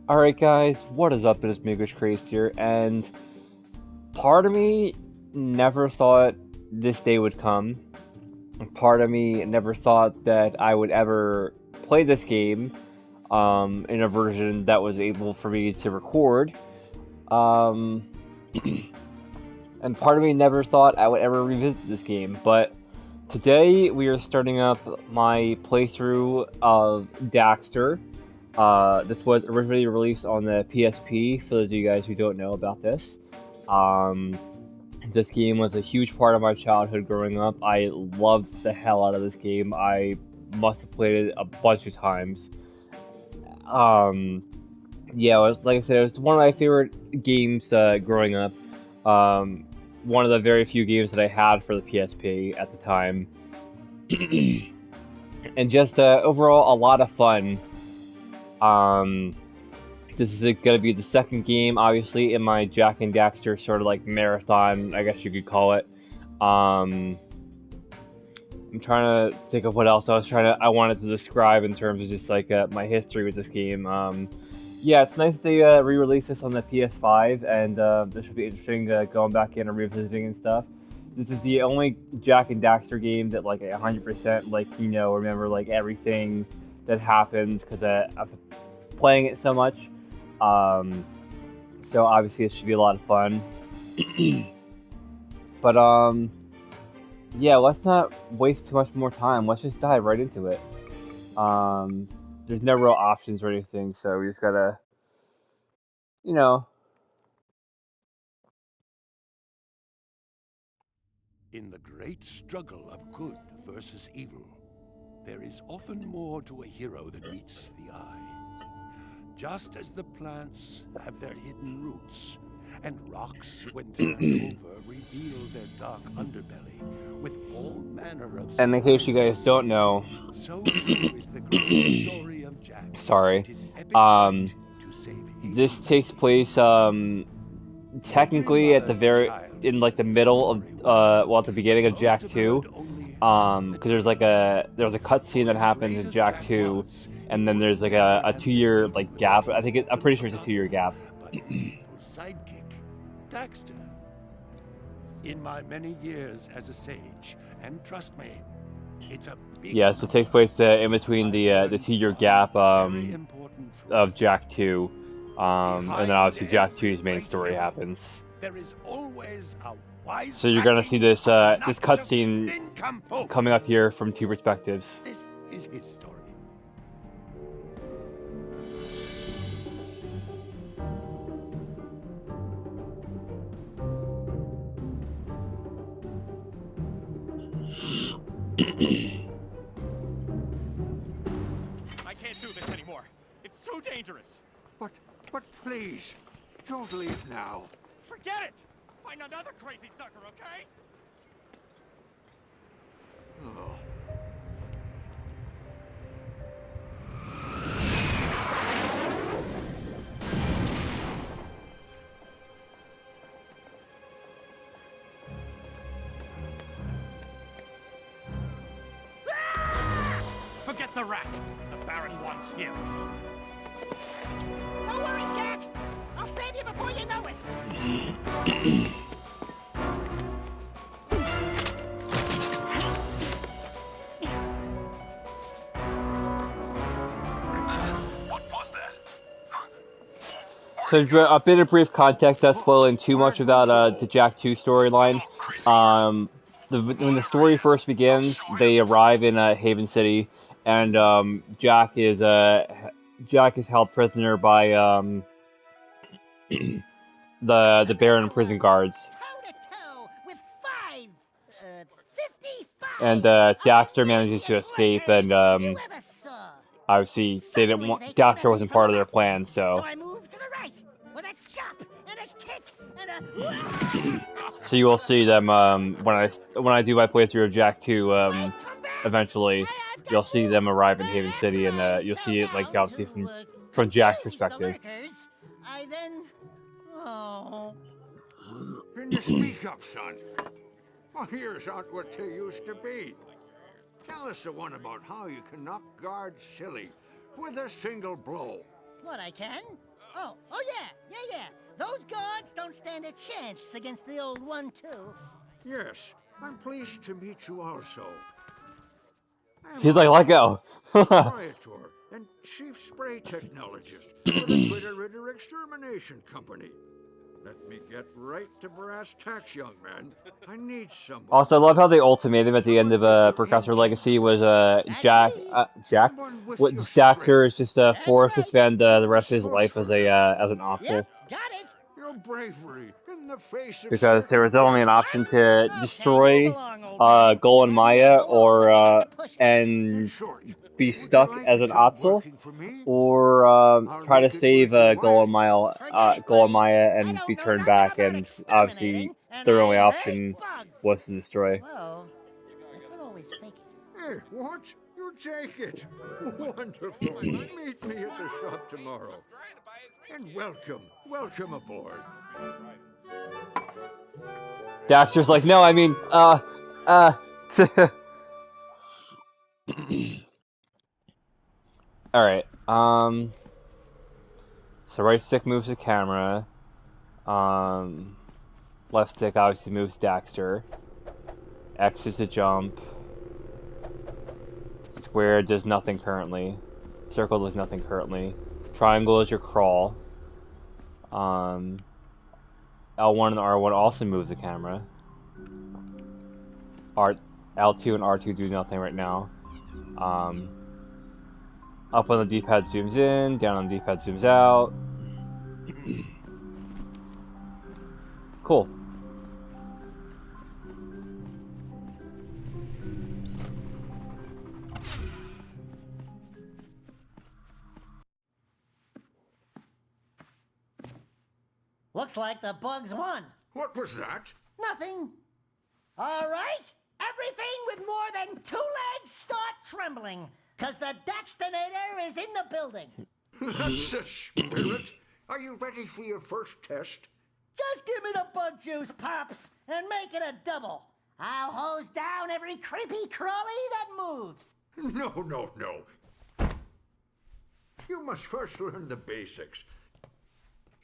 Alright guys, what is up? It is Migos Craze here, and part of me never thought this day would come. Part of me never thought that I would ever play this game in a version that was able for me to record. Um, and part of me never thought I would ever revisit this game, but today we are starting up my playthrough of Daxter. This was originally released on the PSP, for those of you guys who don't know about this. Um, this game was a huge part of my childhood growing up. I loved the hell out of this game. I must have played it a bunch of times. Um, yeah, it was, like I said, it was one of my favorite games growing up. Um, one of the very few games that I had for the PSP at the time. And just overall, a lot of fun. Um, This is going to be the second game, obviously, in my Jak and Daxter sort of like marathon, I guess you could call it. I'm trying to think of what else I wanted to describe in terms of just like my history with this game. Yeah, it's nice that they re-released this on the PS5, and this should be interesting going back in and revisiting and stuff. This is the only Jak and Daxter game that like 100% like remember like everything that happens because I've playing it so much. Um, so obviously it should be a lot of fun. But yeah, let's not waste too much more time. Let's just dive right into it. There's no real options or anything, so we just gotta, you know. In the great struggle of good versus evil, there is often more to a hero than meets the eye. Just as the plants have their hidden roots, and rocks, when turned over, reveal their dark underbelly with all manner of And in case you guys surprises, don't know, so too is the great story of Jak and sorry, his epic um, fight to save this Haven takes City. place Every technically at the mother's very child in is like a the middle of story worth, well at the but beginning of most Jak have 2. heard only half the Because tale. there's a cutscene For that as happens great in as Jak Jak 2, was, he and then would there's like never a have 2 year succeeded like without gap. his I'm often pretty sure it's a 2 year forgotten gap. but faithful sidekick, Daxter. In my many years as a sage, and trust me, it's a big Yeah, so it takes number, place in between I've the learned 2 year one gap very important of truth. Jak 2, and then Behind obviously Jak every two's main great story hero, happens. there is always a So you're gonna see wisecracking, this this obnoxious cutscene nincompoop. coming up here from 2 perspectives. This is his story. I can't do this anymore. It's too dangerous. But please, don't leave now. Forget it! Find another crazy sucker, okay? Oh. Forget the rat. The Baron wants him. Don't worry, Jak! I'll save you before you know it! What was that? So a bit of brief context, not spoiling too much about the Jak 2 storyline. When the story first begins, they arrive in Haven City, and Jak is held prisoner by the And there Baron I and prison was, guards, toe-to-toe with 55! and Of the Daxter manages to nastiest escape, workers and you ever saw! obviously they didn't Suddenly, want they came at Daxter me wasn't from part the of their left. plan, So so I moved to the right, with a chop, and a kick, and a... so you will see them when I do my playthrough of Jak 2 I've come back! eventually. I've got You'll see them news! arrive in Haven City, and After I you'll fell see it like down obviously to from Jack's confuse the perspective. lurkers, I then... Oh... Can you speak up, son? My ears aren't what they used to be. Tell us the one about how you can knock guards silly with a single blow. What, I can? Oh yeah. Those guards don't stand a chance against the old 1-2. Yes, I'm pleased to meet you also. I'm He's like, let go. proprietor and chief spray technologist for the Critter Ritter Extermination Company. Let me get right to brass tacks, young man. I need someone. Also, I love how the ultimatum at the end of Professor Legacy was Jack. Someone with What your Daxter is strength. just That's forced to right. spend Your the rest of his life as an Yep, optional got it. Your bravery in the face of because there certain was only an death. option to Okay, move destroy along, old man. Gol and That man's Maya a wall, but you have to push it. In and short, be would you stuck like as a an job Ottsel, working for me? or I'll try to make it save worth your Gol and while. Forget it, Gol and buddy. Maya I and don't be know turned nothing back, about and obviously exterminating, and their only I option hate bugs. was to destroy. Although, I could always fake it. Hey, what? You take it. Wonderful. Meet me at the shop tomorrow. And welcome aboard. Daxter's like, no, I mean, Alright, so right stick moves the camera, left stick obviously moves Daxter, X is the jump, square does nothing currently, circle does nothing currently, triangle is your crawl, L1 and R1 also move the camera, L2 and R2 do nothing right now, up on the D-pad zooms in, down on the D-pad zooms out. Cool. Looks like the bugs won. What was that? Nothing. All right. Everything with more than 2 legs start trembling, because the Daxterminator is in the building. That's the spirit. Are you ready for your first test? Just give me the bug juice, Pops, and make it a double. I'll hose down every creepy crawly that moves. No. You must first learn the basics.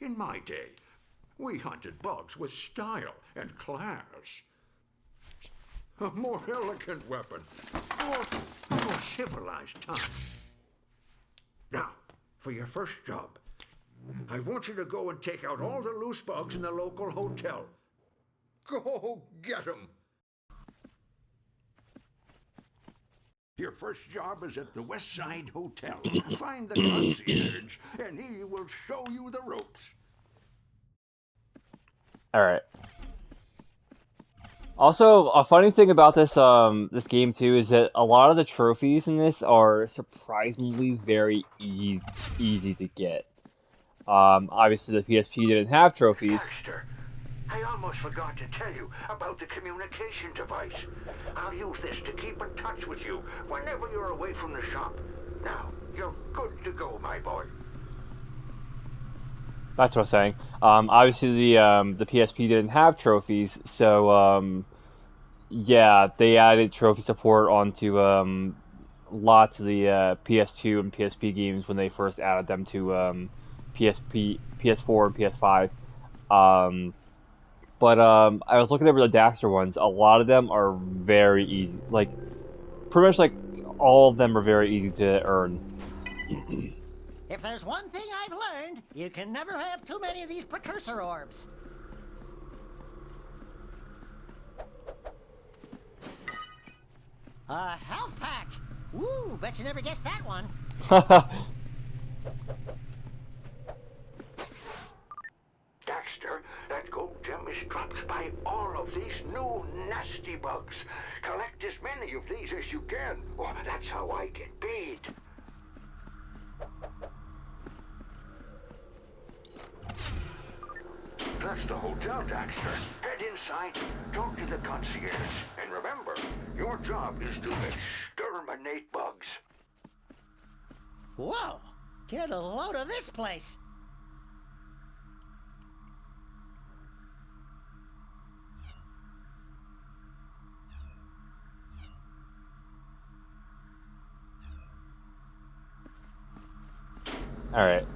In my day, we hunted bugs with style and class. A more elegant weapon, a more civilized time. Now, for your first job, I want you to go and take out all the loose bugs in the local hotel. Go get 'em. Your first job is at the West Side Hotel. Find the concierge, and he will show you the ropes. Alright. Also, a funny thing about this this game too is that a lot of the trophies in this are surprisingly very easy to get. Obviously the PSP didn't have trophies. Daxter, I almost forgot to tell you about the communication device. I'll use this to keep in touch with you whenever you're away from the shop. Now, you're good to go, my boy. That's what I'm saying. Obviously the PSP didn't have trophies, so yeah, they added trophy support onto lots of the PS2 and PSP games when they first added them to PSP, PS4, and PS5. But I was looking over the Daxter ones. A lot of them are very easy. Like, pretty much like all of them are very easy to earn. If there's one thing I've learned, you can never have too many of these precursor orbs. A health pack! Woo, bet you never guessed that one. Daxter, that gold gem is dropped by all of these new nasty bugs. Collect as many of these as you can, or that's how I get paid. That's the hotel, Daxter. Head inside, talk to the concierge, and remember, your job is to exterminate bugs. Whoa! Get a load of this place! Alright.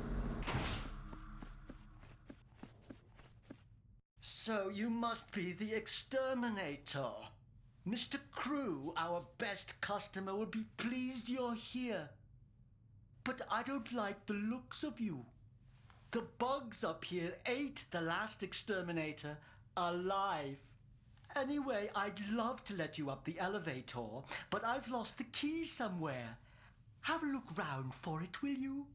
So you must be the Exterminator. Mr. Crew, our best customer, will be pleased you're here. But I don't like the looks of you. The bugs up here ate the last Exterminator alive. Anyway, I'd love to let you up the elevator, but I've lost the key somewhere. Have a look round for it, will you?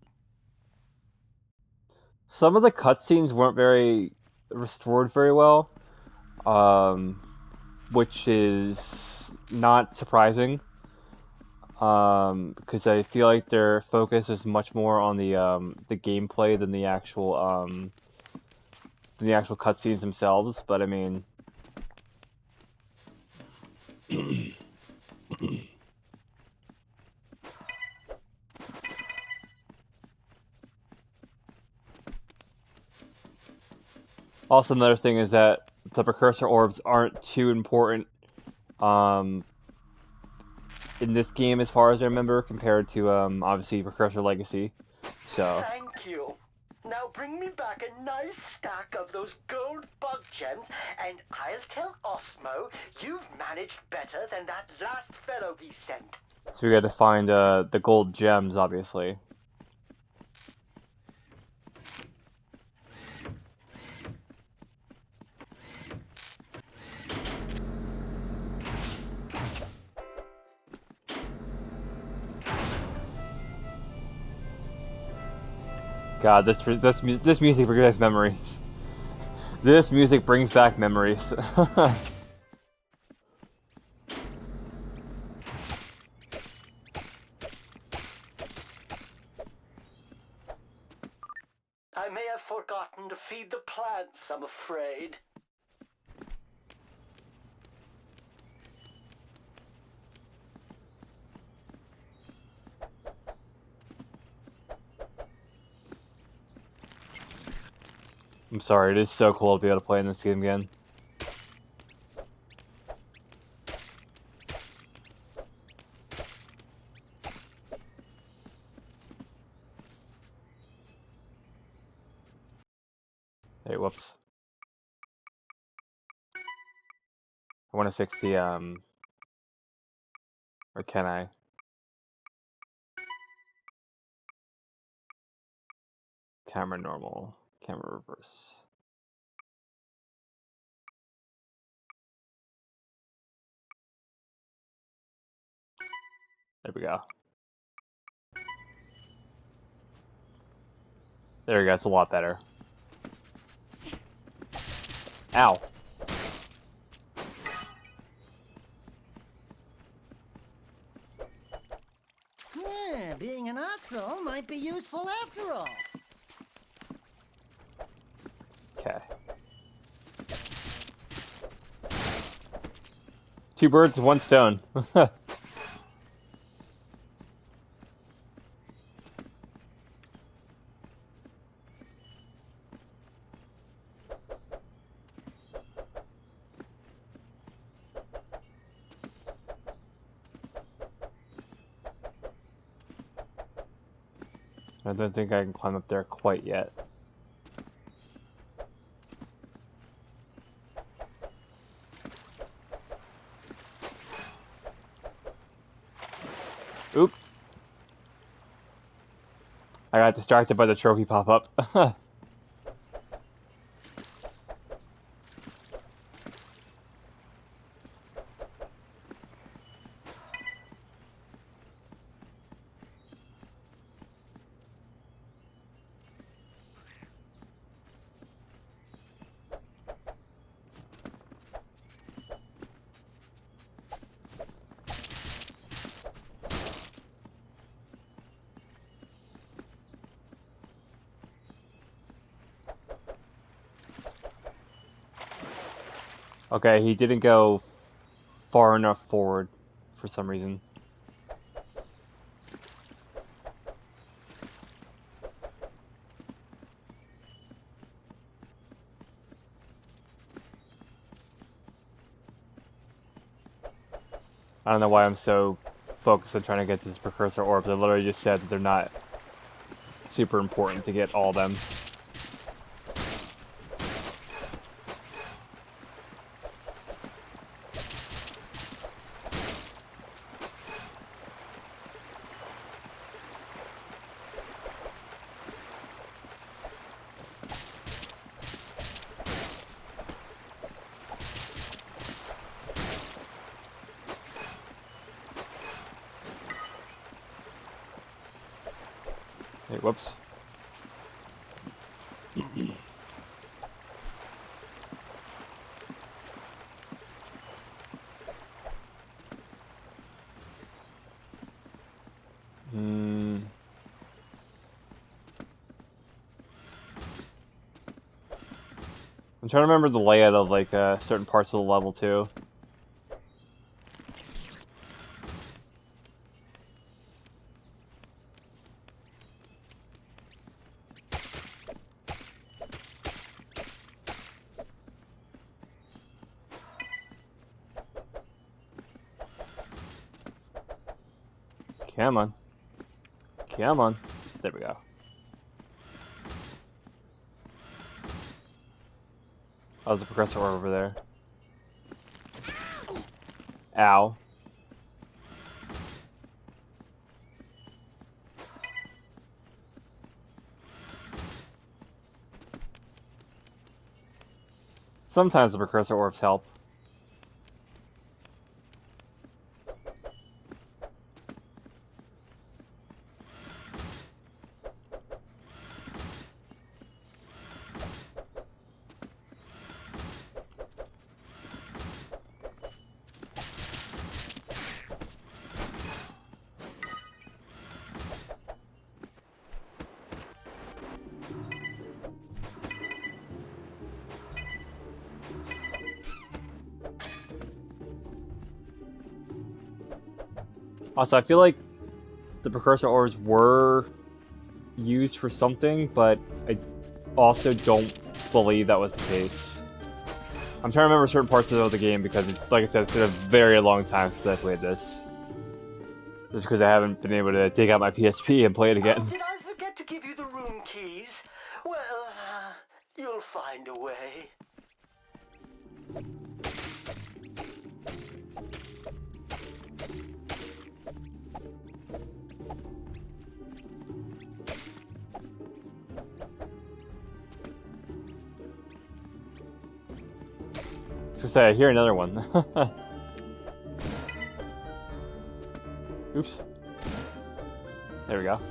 Some of the cutscenes weren't very restored very well, which is not surprising, because I feel like their focus is much more on the gameplay than the actual cutscenes themselves. But I mean. Also, another thing is that the precursor orbs aren't too important in this game, as far as I remember, compared to obviously Precursor Legacy. So. Thank you. Now bring me back a nice stack of those gold bug gems, and I'll tell Osmo you've managed better than that last fellow he sent. So we got to find the gold gems, obviously. God, this music brings back memories. This music brings back memories. I may have forgotten to feed the plants, I'm afraid. I'm sorry, it is so cool to be able to play in this game again. Hey, whoops. I want to fix the, or can I? Camera normal, camera reverse. There we go. There we go, it's a lot better. Ow. Yeah, being an asshole might be useful after all. Okay. Two birds, one stone. I don't think I can climb up there quite yet. Oop. I got distracted by the trophy pop-up. Okay, he didn't go far enough forward for some reason. I don't know why I'm so focused on trying to get to these precursor orbs. I literally just said that they're not super important to get all of them. Hey, whoops. Hmm. I'm trying to remember the layout of like certain parts of the level too. Come on. Come on. There we go. Oh, there's a progressor orb over there. Ow. Sometimes the precursor orbs help. Also, I feel like the precursor orbs were used for something, but I also don't believe that was the case. I'm trying to remember certain parts of the game because, it's, like I said, it's been a very long time since I played this. Just because I haven't been able to take out my PSP and play it again. Did I forget to give you the room keys? Well, you'll find a way. So say I hear another one. Oops. There we go.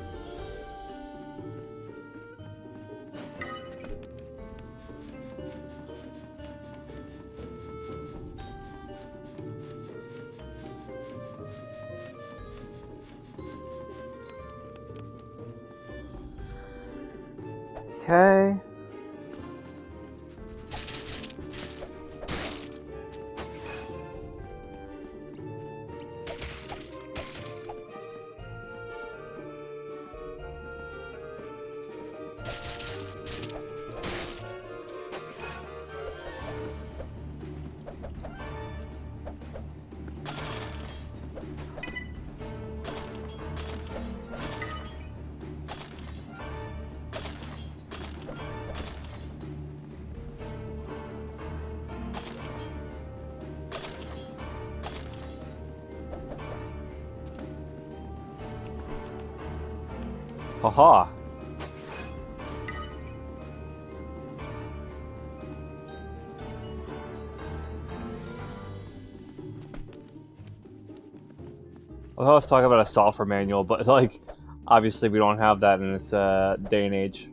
Okay. Haha. Well, let's talk about a software manual, but like, obviously we don't have that in this day and age.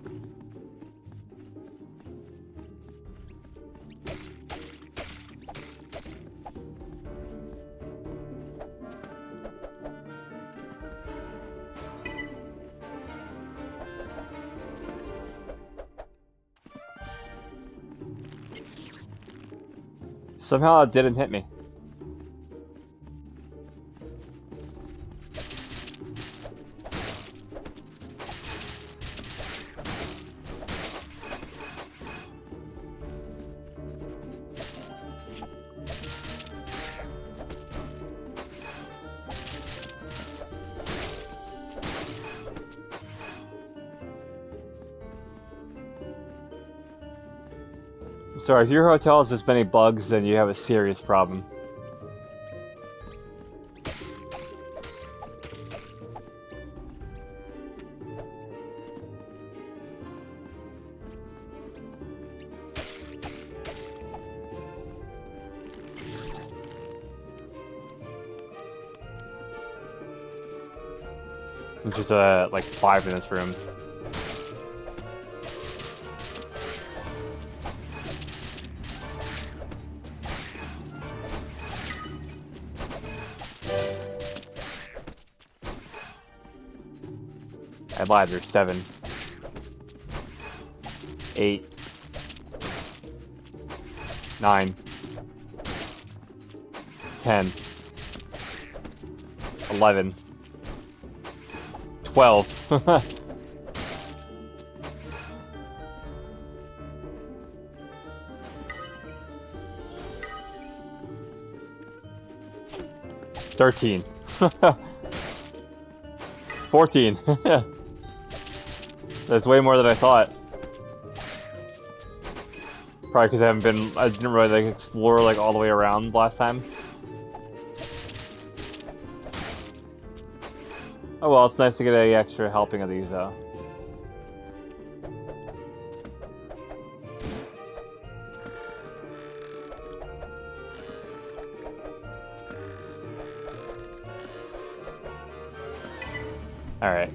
Somehow it didn't hit me. Sorry, if your hotel has this many bugs, then you have a serious problem. Which is like 5 in this room. I lied, there's 7. 8. 9. 10. 11. 12. $13. 14. That's way more than I thought. Probably because I didn't really like explore like all the way around last time. Oh well, it's nice to get a extra helping of these though. Alright.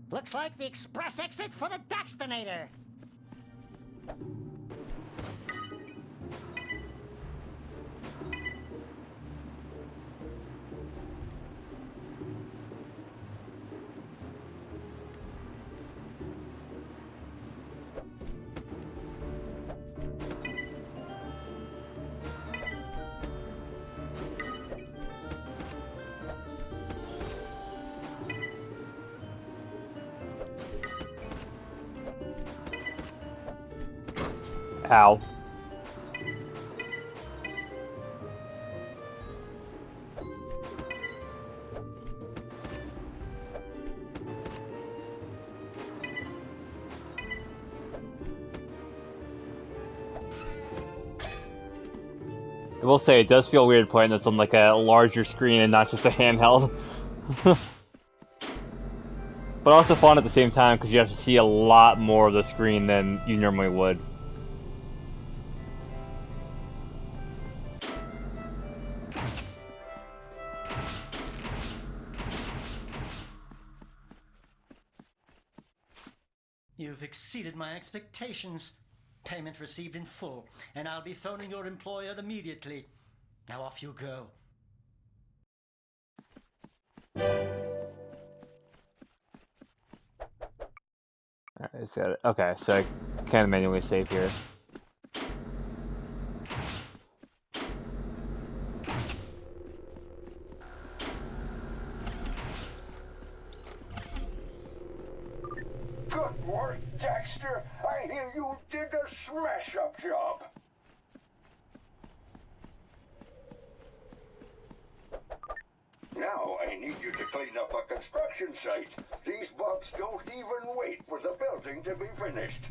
Looks like the express exit for the Daxterminator. Ow. I will say, it does feel weird playing this on like a larger screen and not just a handheld. But also fun at the same time because you have to see a lot more of the screen than you normally would. You've exceeded my expectations. Payment received in full, and I'll be phoning your employer immediately. Now off you go. Alright, got it. Okay, so I can manually save here. Good work, Daxter. I hear you did a smash-up job. Now I need you to clean up a construction site. These bugs don't even wait for the building to be finished.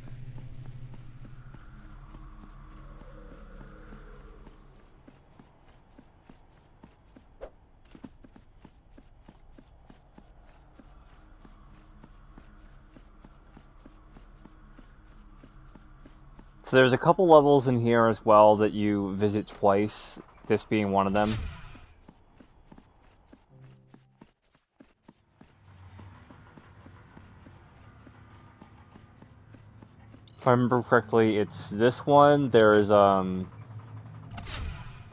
So there's a couple levels in here as well that you visit twice, this being one of them. If I remember correctly, it's this one. There's I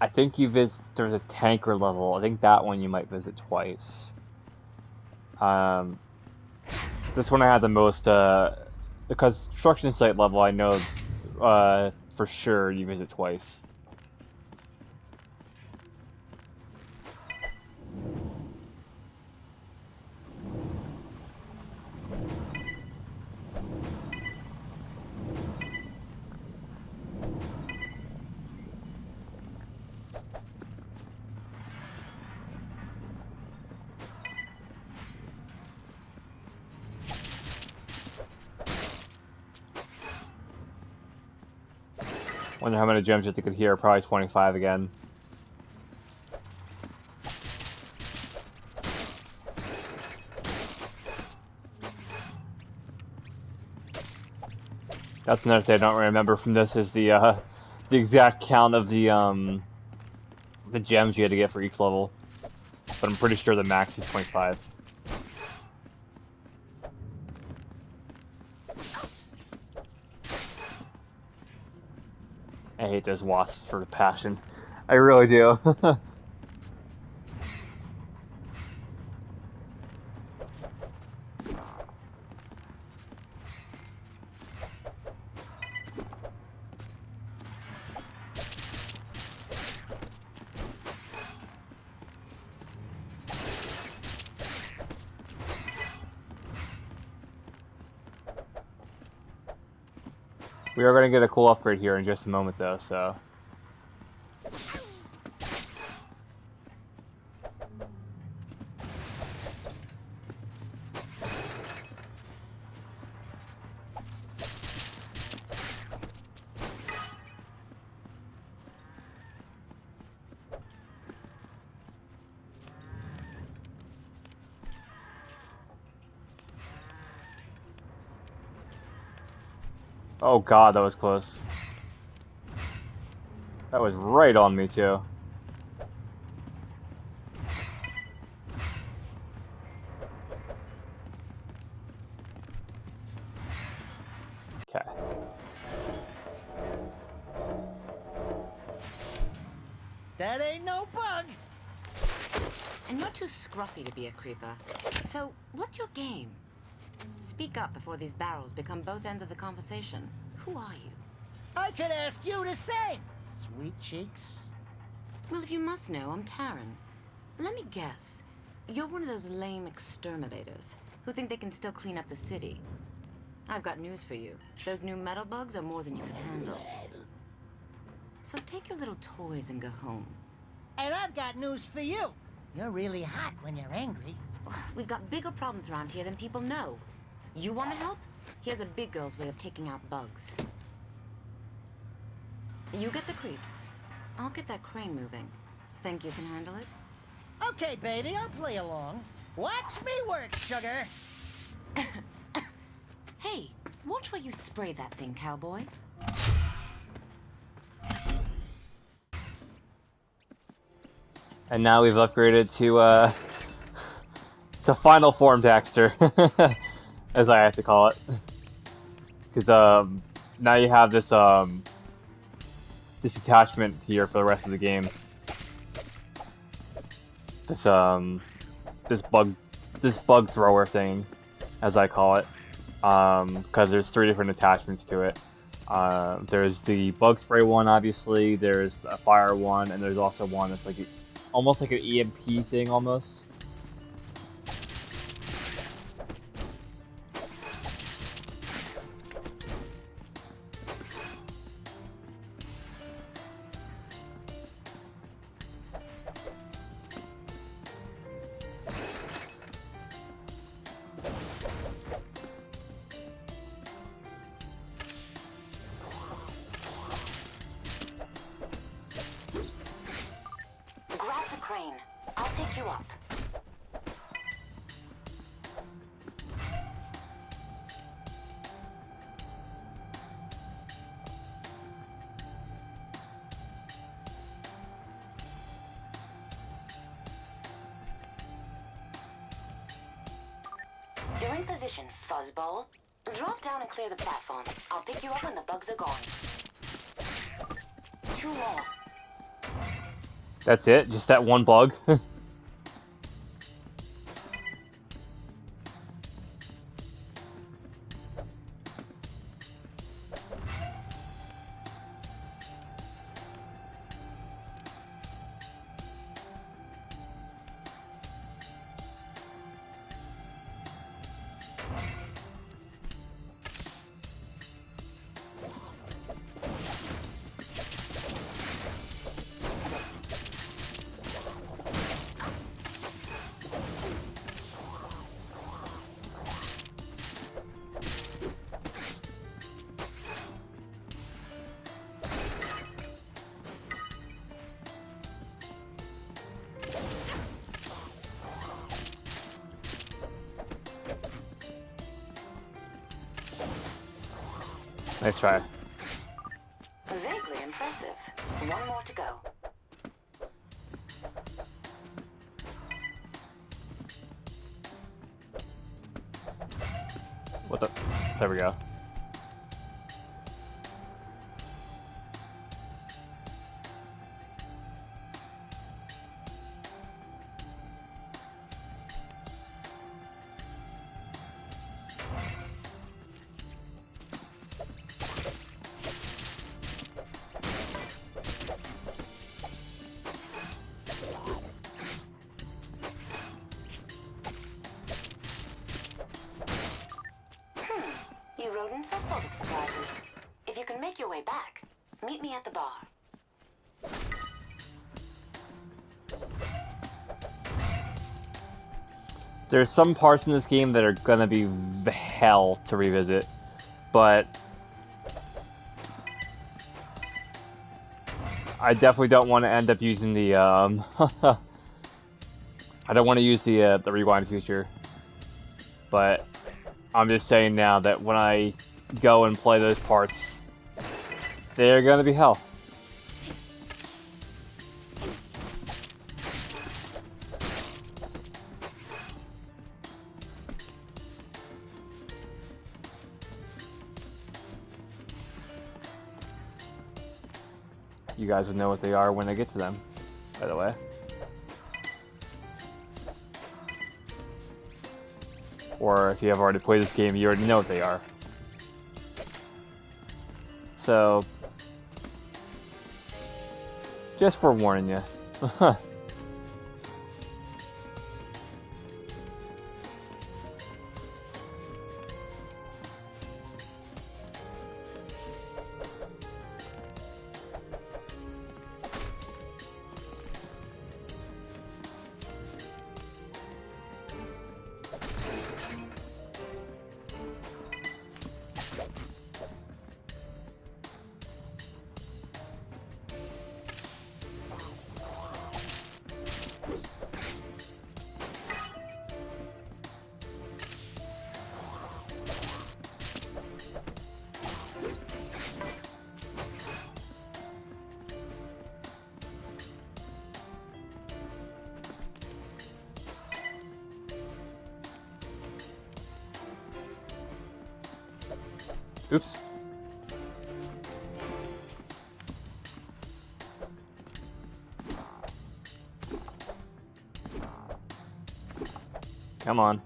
think there's a tanker level. I think that one you might visit twice. This one I had the most the construction site level I know for sure you visit twice. Wonder how many gems you have to get here. Probably 25 again. That's another thing I don't remember from this is the exact count of the gems you had to get for each level. But I'm pretty sure the max is 0.5. I hate those wasps for the passion. I really do. We are going to get a cool upgrade here in just a moment, though, so... Oh god, that was close. That was right on me, too. Okay. That ain't no bug. And you're too scruffy to be a creeper. So, what's your game? Speak up before these barrels become both ends of the conversation. Who are you? I could ask you the same, sweet cheeks. Well, if you must know, I'm Taryn. Let me guess. You're one of those lame exterminators who think they can still clean up the city. I've got news for you. Those new metal bugs are more than you can handle. So take your little toys and go home. And I've got news for you. You're really hot when you're angry. We've got bigger problems around here than people know. You want to help? Here's a big girl's way of taking out bugs. You get the creeps. I'll get that crane moving. Think you can handle it? Okay, baby, I'll play along. Watch me work, sugar. Hey, watch where you spray that thing, cowboy. And now we've upgraded to final form Daxter, as I have to call it. Because now you have this this attachment here for the rest of the game. This bug thrower thing, as I call it. Because there's 3 different attachments to it. There's the bug spray one, obviously. There's a fire one, and there's also one that's like almost like an EMP thing, almost. Grab the crane. I'll take you up. You're in position, fuzzball. Drop down and clear the platform. I'll pick you up when the bugs are gone. 2 more. That's it? Just that one bug? Nice try. Vaguely impressive. One more to go. What the? There we go. You rodents are full of surprises. If you can make your way back, meet me at the bar. There's some parts in this game that are gonna be hell to revisit, but I definitely don't want to end up using the I don't want to use the rewind feature, but I'm just saying now that when I go and play those parts, they're gonna be hell. You guys would know what they are when I get to them, by the way. Or if you have already played this game, you already know what they are. So, just forewarning you. Oops. Come on.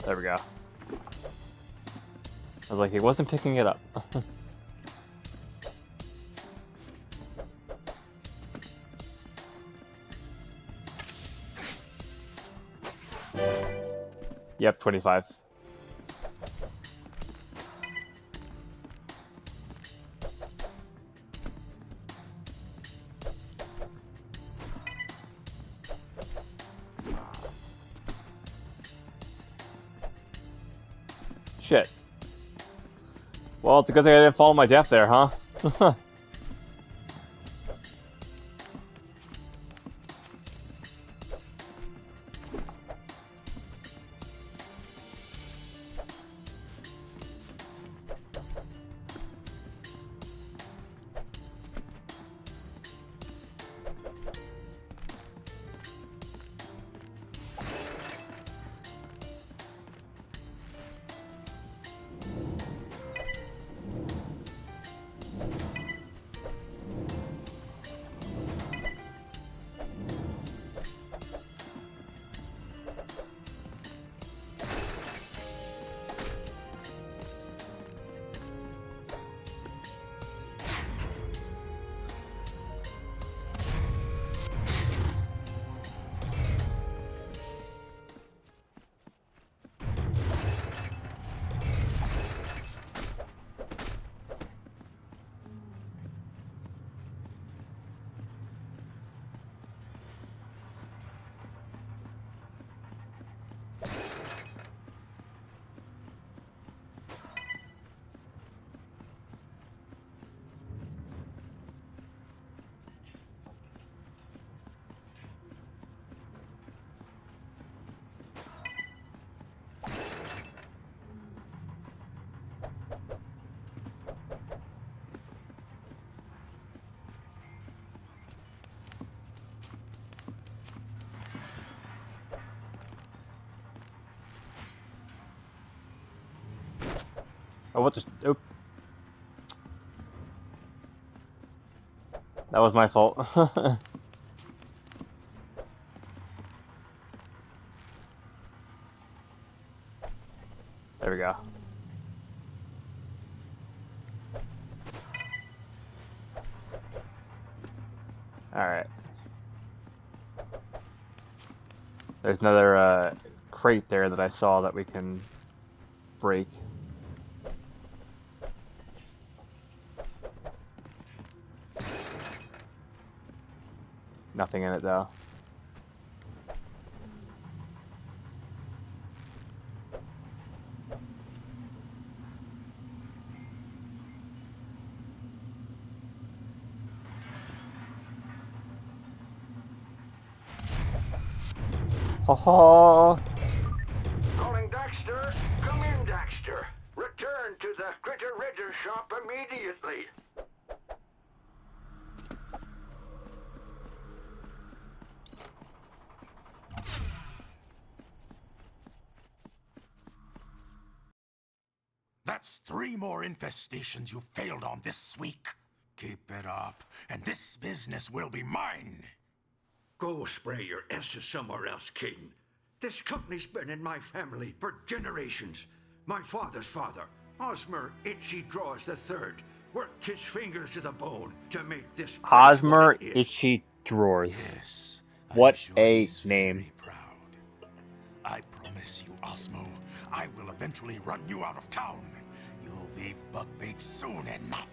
There we go. I was like, he wasn't picking it up. Yep, 25. Shit. Well, it's a good thing I didn't follow my death there, huh? Oh, what the? Oop. That was my fault. There we go. Alright. There's another crate there that I saw that we can break. Nothing in it though. Ha ha! Calling Daxter. Come in, Daxter. Return to the Critter Ritter shop immediately. That's 3 more infestations you failed on this week. Keep it up, and this business will be mine. Go spray your S's somewhere else, Caden. This company's been in my family for generations. My father's father, Osmer Itchy Draws III, worked his fingers to the bone to make this place Hosmer what it is. Itchy Drawers. Yes, What I'm sure a he's name. very proud. I promise you, Osmo, I will eventually run you out of town. You'll be bug bait soon enough.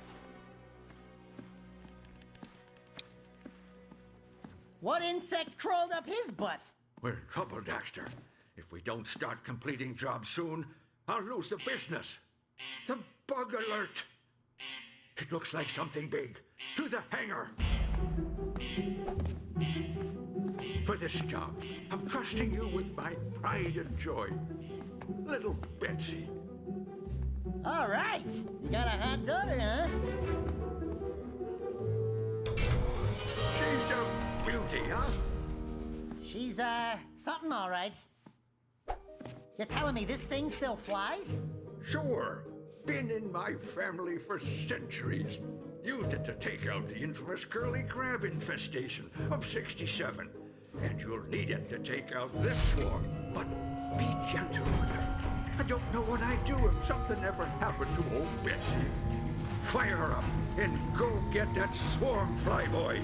What insect crawled up his butt? We're in trouble, Daxter. If we don't start completing jobs soon, I'll lose the business. The bug alert. It looks like something big. To the hangar. For this job, I'm trusting you with my pride and joy. Little Betsy. All right. You got a hot daughter, huh? She's a beauty, huh? She's, something all right. You're telling me this thing still flies? Sure. Been in my family for centuries. Used it to take out the infamous curly crab infestation of '67. And you'll need it to take out this swarm. But be gentle with her. I don't know what I'd do if something ever happened to old Betsy. Fire her up and go get that swarm, flyboy.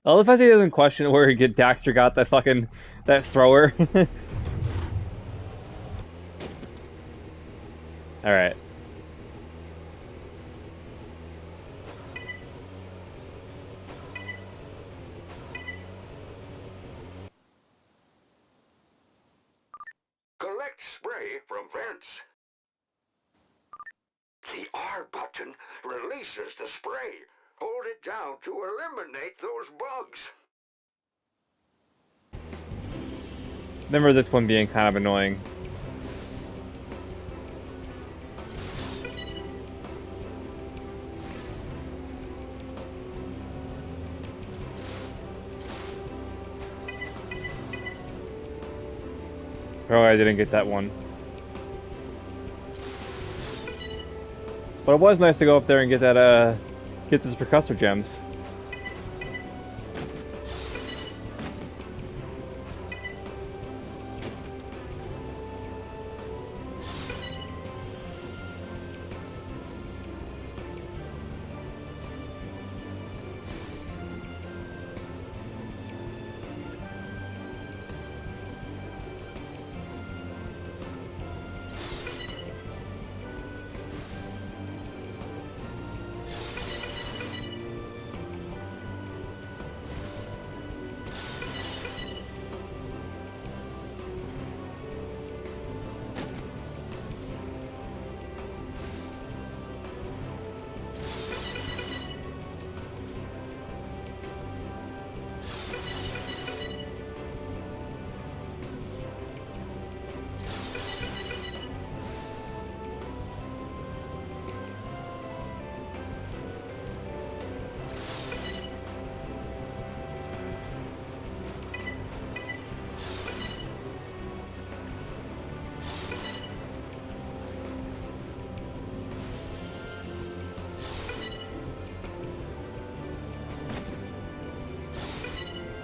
I love how he doesn't question where Daxter got that thrower. Alright. Collect spray from vents. The R button releases the spray. Hold it down to eliminate those bugs. Remember this one being kind of annoying. Oh, I didn't get that one. But it was nice to go up there and get that, get those percussor gems.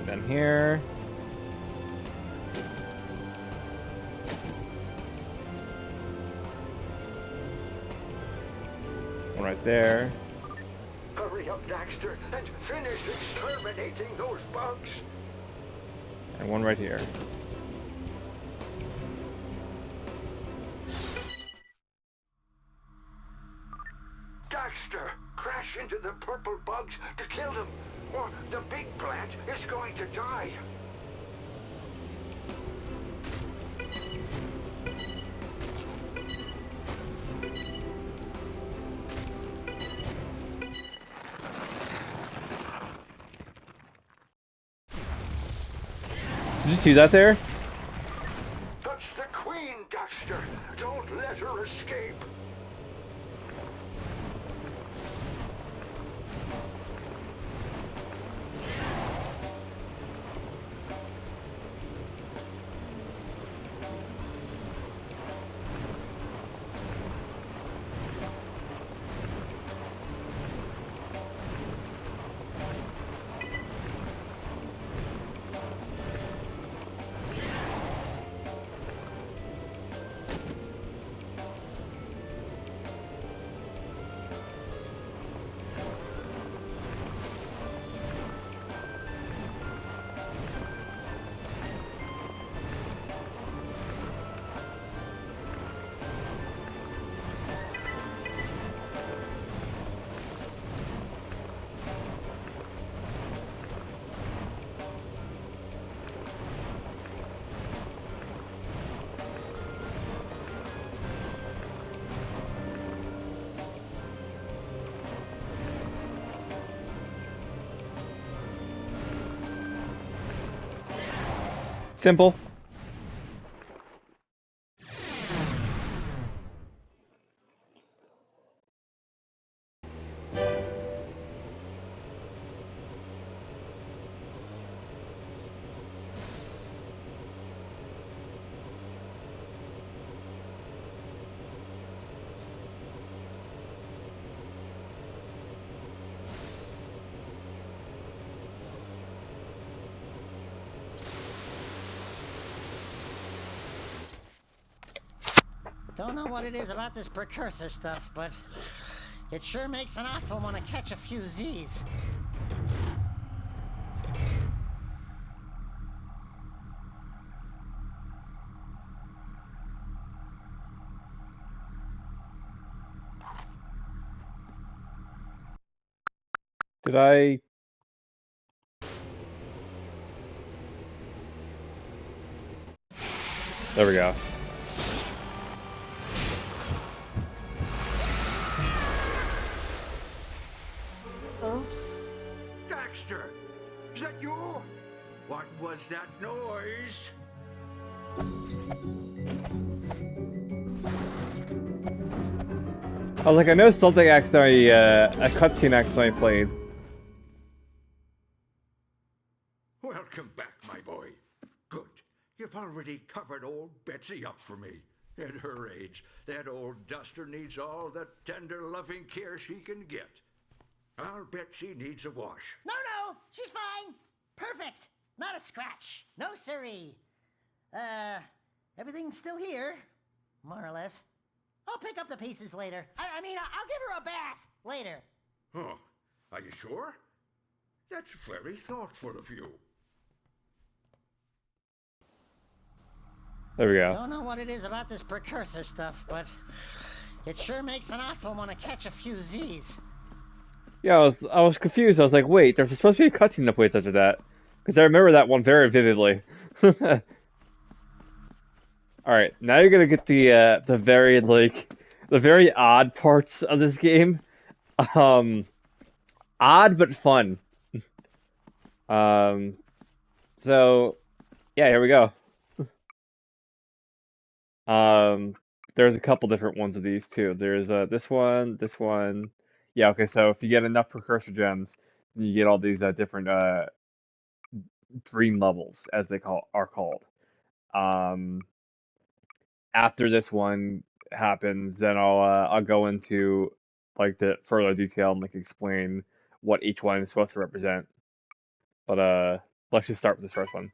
Then here. One right there. Hurry up, Daxter, and finish exterminating those bugs. And one right here. Daxter, crash into the purple bugs to kill them, or the big plant is going to die. Did you see that there? That's the Queen, Daxter. Don't let her escape. Simple. Don't know what it is about this precursor stuff, but it sure makes an Otzel want to catch a few Z's. Did I... There we go. Oops. Daxter, is that you? What was that noise? I was like, I know something accidentally, a cutscene accidentally played. Welcome back, my boy. Good. You've already covered old Betsy up for me. At her age, that old duster needs all the tender, loving care she can get. I'll bet she needs a wash. No, she's fine. Perfect. Not a scratch. No siree. Everything's still here, more or less. I'll pick up the pieces later. I mean, I'll give her a bath later. Oh, are you sure? That's very thoughtful of you. There we go. Don't know what it is about this precursor stuff, but it sure makes an Otzel want to catch a few Z's. Yeah, I was confused. I was like, wait, there's supposed to be a cutscene that plays after that. Because I remember that one very vividly. Alright, now you're gonna get the very, like, the very odd parts of this game. Odd but fun. So, yeah, here we go. There's a couple different ones of these too. There's this one. Yeah, okay, so if you get enough precursor gems, you get all these different dream levels, as they are called. After this one happens, then I'll go into like the further detail and like explain what each one is supposed to represent. But Let's just start with this first one.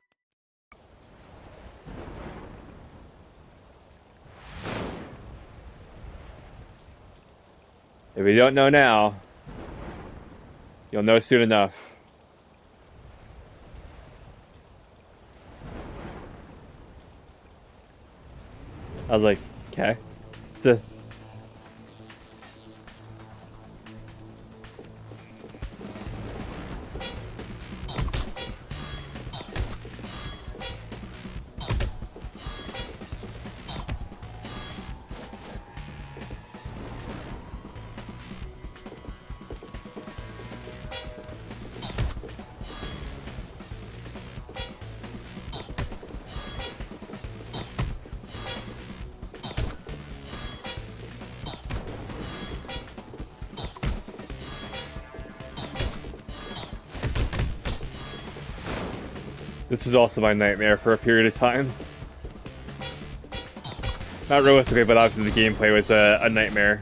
If you don't know now, you'll know soon enough. I was like, okay. This was also my nightmare for a period of time. Not realistically, but obviously the gameplay was a nightmare.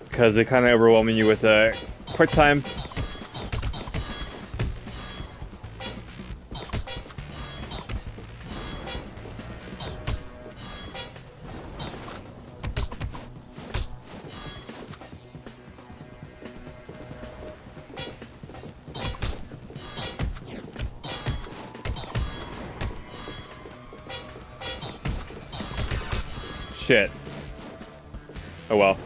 Because it kind of overwhelming you with a quick time. Shit. Oh well.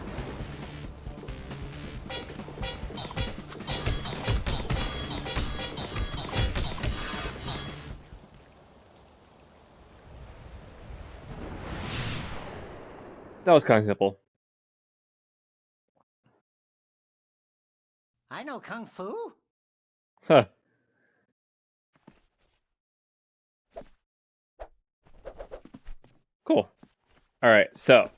That was kind of simple. I know Kung Fu. Huh. Cool. Alright, so.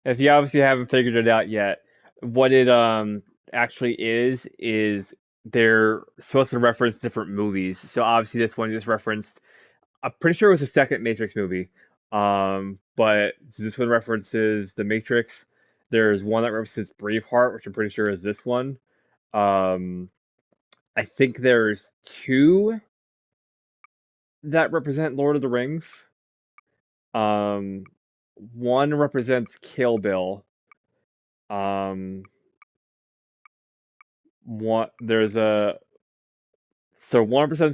If you obviously haven't figured it out yet, what it actually is they're supposed to reference different movies. So obviously this one just referenced, I'm pretty sure it was the second Matrix movie. But this one references The Matrix. There's one that references Braveheart, which I'm pretty sure is this one. I think there's two that represent Lord of the Rings. One represents Kill Bill. One represents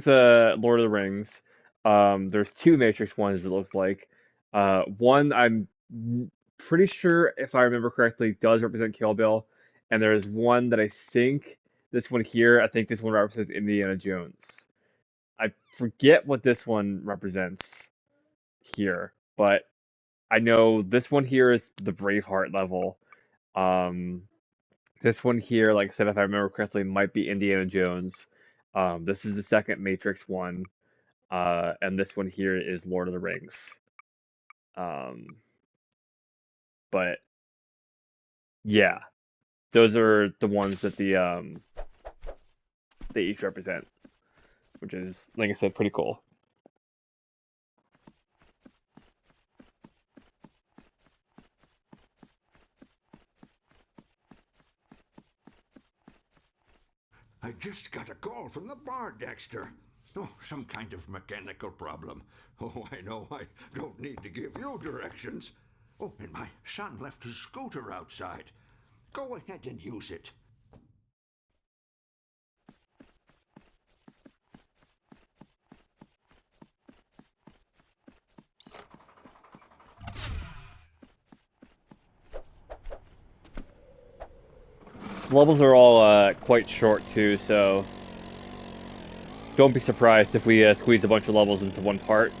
Lord of the Rings. There's two Matrix ones, it looks like. One I'm pretty sure, if I remember correctly, does represent Kill Bill, and there's one that I think this one here. I think this one represents Indiana Jones. I forget what this one represents here, but I know this one here is the Braveheart level. This one here, like I said, if I remember correctly, might be Indiana Jones. This is the second Matrix one, and this one here is Lord of the Rings. But yeah, those are the ones that they each represent, which is, like I said, pretty cool. I just got a call from the bar, Daxter. Oh, some kind of mechanical problem. Oh, I know I don't need to give you directions. Oh, and my son left his scooter outside. Go ahead and use it. Levels are all quite short too, so don't be surprised if we squeeze a bunch of levels into one part.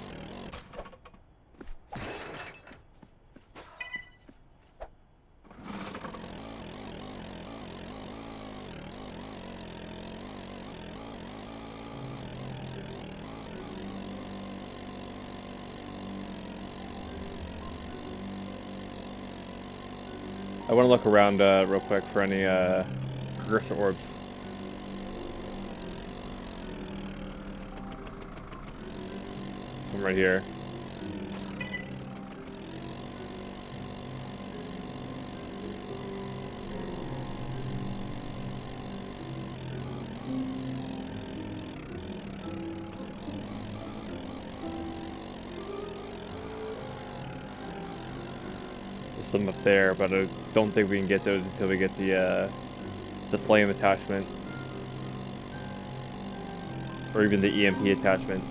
I want to look around real quick for any precursor orbs. One right here. some up there, but I don't think we can get those until we get the flame attachment. Or even the EMP attachment.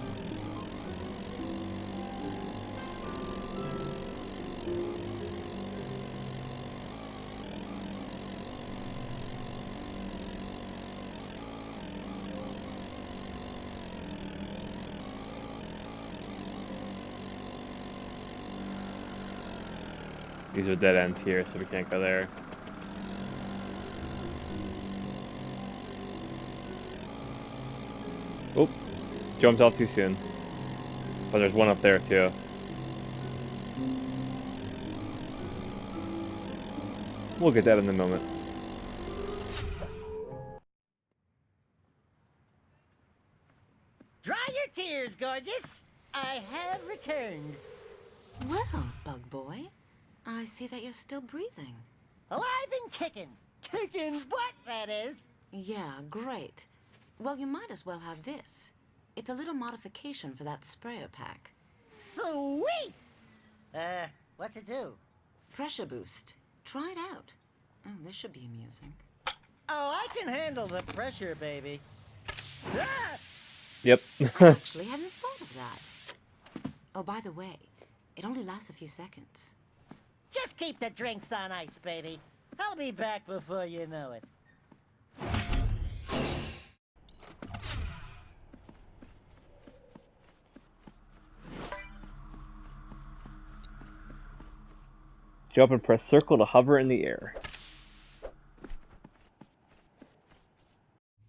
These are dead ends here, so we can't go there. Oop, jumped off too soon. But there's one up there too. We'll get that in a moment. Dry your tears, gorgeous. I have returned. Well, Bug Boy, I see that you're still breathing. Alive and kicking. Kicking butt, that is. Yeah, great. Well, you might as well have this. It's a little modification for that sprayer pack. Sweet! What's it do? Pressure boost. Try it out. Oh, this should be amusing. Oh, I can handle the pressure, baby. Ah! Yep. I actually hadn't thought of that. Oh, by the way, it only lasts a few seconds. Just keep the drinks on ice, baby. I'll be back before you know it. Jump and press circle to hover in the air.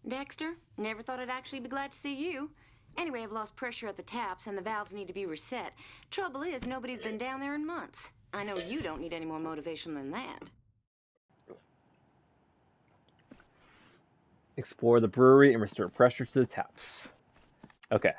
Daxter, never thought I'd actually be glad to see you. Anyway, I've lost pressure at the taps and the valves need to be reset. Trouble is, nobody's been down there in months. I know you don't need any more motivation than that. Explore the brewery and restore pressure to the taps. Okay.